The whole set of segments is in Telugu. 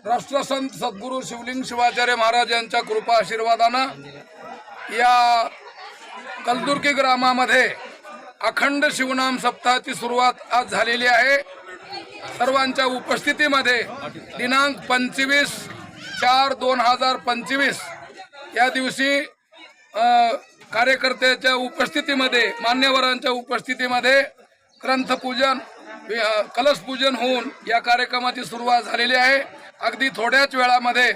राष्ट्रसंत सद्गुरू शिवलिंग शिवाचार्य महाराज यांच्या कृपा आशीर्वादानं या कलदुर्गी ग्रामामध्ये अखंड शिवनाम सप्ताहाची सुरुवात आज झालेली आहे। सर्वांच्या उपस्थितीमध्ये दिनांक 25/4/2025 या दिवशी कार्यकर्त्याच्या उपस्थितीमध्ये, मान्यवरांच्या उपस्थितीमध्ये ग्रंथपूजन, कलश पूजन होऊन या कार्यक्रमाची सुरुवात झालेली आहे। अगदी थोड्याच वेळामध्ये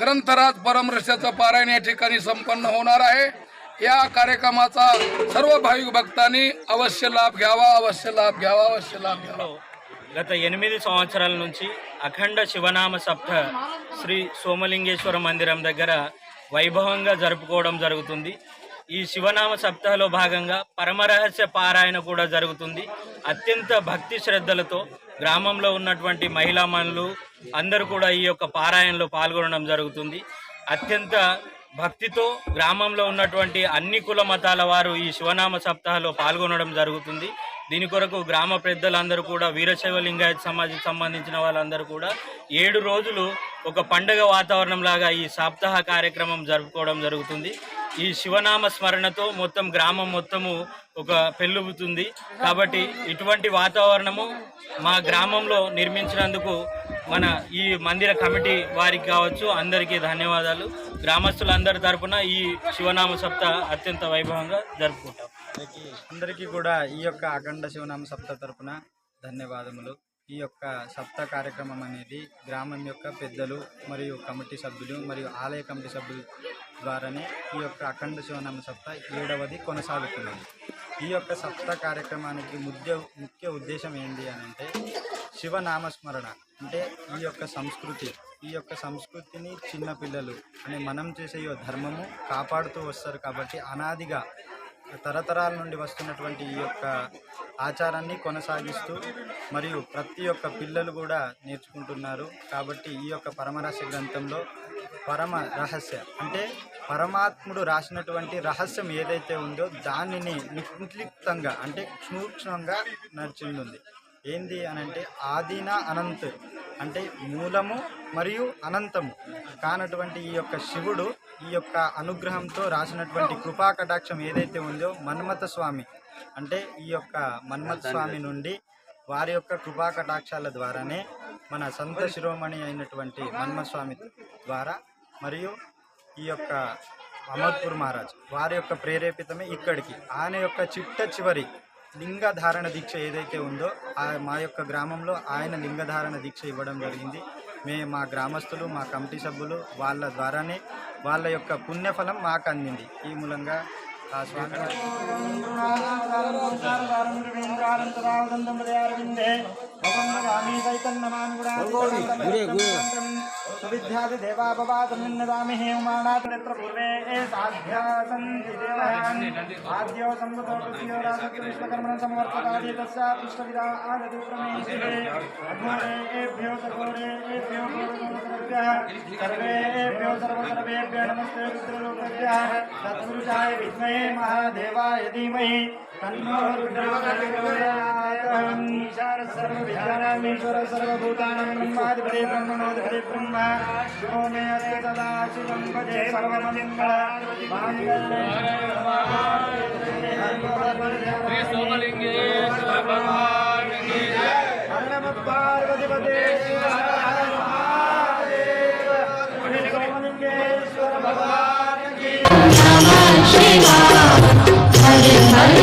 ग्रंथराज परमरहस्याचं पारायण या ठिकाणी संपन्न होणार आहे। या कार्यक्रमाचा सर्व भाविक भक्तांनी अवश्य लाभ घ्यावा, अवश्य लाभ घ्यावा, अवश्य लाभ घ्यावा। గత 8 సంవత్సరాల నుంచి అఖండ శివనామ సప్త శ్రీ సోమలింగేశ్వర మందిరం దగ్గర వైభవంగా జరుపుకోవడం జరుగుతుంది। ఈ శివనామ సప్తాహలో భాగంగా పరమరహస్య పారాయణ కూడా జరుగుతుంది। అత్యంత భక్తి శ్రద్ధలతో గ్రామంలో ఉన్నటువంటి మహిళామణులు అందరూ కూడా ఈ యొక్క పారాయణలో పాల్గొనడం జరుగుతుంది। అత్యంత భక్తితో గ్రామంలో ఉన్నటువంటి అన్ని కుల మతాల వారు ఈ శివనామ సప్తాహలో పాల్గొనడం జరుగుతుంది। దీని కొరకు గ్రామ పెద్దలందరూ కూడా వీరశైవ లింగాయత సమాజానికి సంబంధించిన వాళ్ళందరూ కూడా 7 రోజులు ఒక పండుగ వాతావరణం లాగా ఈ సప్తాహ కార్యక్రమం జరుపుకోవడం జరుగుతుంది। ఈ శివనామ స్మరణతో మొత్తం గ్రామం మొత్తము ఒక పెళ్ళుబుతుంది। కాబట్టి ఇటువంటి వాతావరణము మా గ్రామంలో నిర్మించినందుకు మన ఈ మందిర కమిటీ వారికి కావచ్చు అందరికీ ధన్యవాదాలు। గ్రామస్తులందరి తరపున ఈ శివనామ సప్తాహ అత్యంత వైభవంగా జరుపుకుంటాం। అందరికీ కూడా ఈ యొక్క అఖండ శివనామ సప్తాహ తరపున ధన్యవాదములు। ఈ యొక్క సప్తాహ కార్యక్రమం అనేది గ్రామం యొక్క పెద్దలు మరియు కమిటీ సభ్యులు మరియు ఆలయ కమిటీ సభ్యుల ద్వారానే ఈ యొక్క అఖండ శివనామ సప్తాహ 7వది కొనసాగుతున్నది। ఈ యొక్క సప్తాహ కార్యక్రమానికి ముఖ్య ఉద్దేశం ఏంటి అని అంటే శివనామస్మరణ అంటే ఈ యొక్క సంస్కృతిని చిన్నపిల్లలు అని మనం చేసే ధర్మము కాపాడుతూ వస్తారు। కాబట్టి అనాదిగా తరతరాల నుండి వస్తున్నటువంటి ఈ యొక్క ఆచారాన్ని కొనసాగిస్తూ మరియు ప్రతి ఒక్క పిల్లలు కూడా నేర్చుకుంటున్నారు। కాబట్టి ఈ యొక్క పరమరహస్య గ్రంథంలో పరమ రహస్య అంటే పరమాత్ముడు రాసినటువంటి రహస్యం ఏదైతే ఉందో దానిని నిర్లిప్తంగా అంటే సూక్ష్మంగా నడిచింది। ఏంది అనంటే ఆదిన అనంత్ అంటే మూలము మరియు అనంతము కానటువంటి ఈ యొక్క శివుడు ఈ యొక్క అనుగ్రహంతో రాసినటువంటి కృపా కటాక్షం ఏదైతే ఉందో మన్మథ స్వామి అంటే ఈ యొక్క మన్మథ స్వామి నుండి వారి యొక్క కృపా కటాక్షాల ద్వారానే మన సంత శిరోమణి అయినటువంటి మన్మథ స్వామి ద్వారా మరియు ఈ యొక్క అమర్పూర్ మహారాజ్ వారి యొక్క ప్రేరేపితమే ఇక్కడికి ఆయన యొక్క చివరి లింగధారణ దీక్ష ఏదైతే ఉందో మా యొక్క గ్రామంలో ఆయన లింగధారణ దీక్ష ఇవ్వడం జరిగింది। మా గ్రామస్తులు మా కమిటీ సభ్యులు వాళ్ళ ద్వారానే వాళ్ళ యొక్క పుణ్యఫలం మాకు అందింది। ఈ మూలంగా ఆ స్వామి सुविध्यादि देवापवातमिन्नदामि हेमानाथ नेत्र पूर्वे साध्यासन्ति आद्यो संगतो कृत्यो राजत्व विश्वकर्मण समवर्तकादि तस्या पृष्ठविदा आदति प्रमेशिरे अघोरेभ्यो सघोरेभ्यो घोरगोत्रभ्यः सर्वेभ्यो सर्वसर्वेभ्यो नमस्ते रुद्रलोकेभ्यः तत्पुरुषाय विद्महे महादेवाय धीमहि तन्नो रुद्रः प्रचोदयात्। ईशान सर्वविद्यानामीश्वर सर्वभूतानां ब्रह्माधिपति ब्रह्मणोऽधिपति ब्रह्म शुभो मे अस्य सदा शिवं भजे सर्वमङ्गलमाङ्गल्ये श्री सोमलिंगेश्वर भगवान की जय। हर नमः पार्वतीपते हर हर महादेव। श्री सोमलिंगेश्वर भगवान की जय। नमः शिवाय हर हर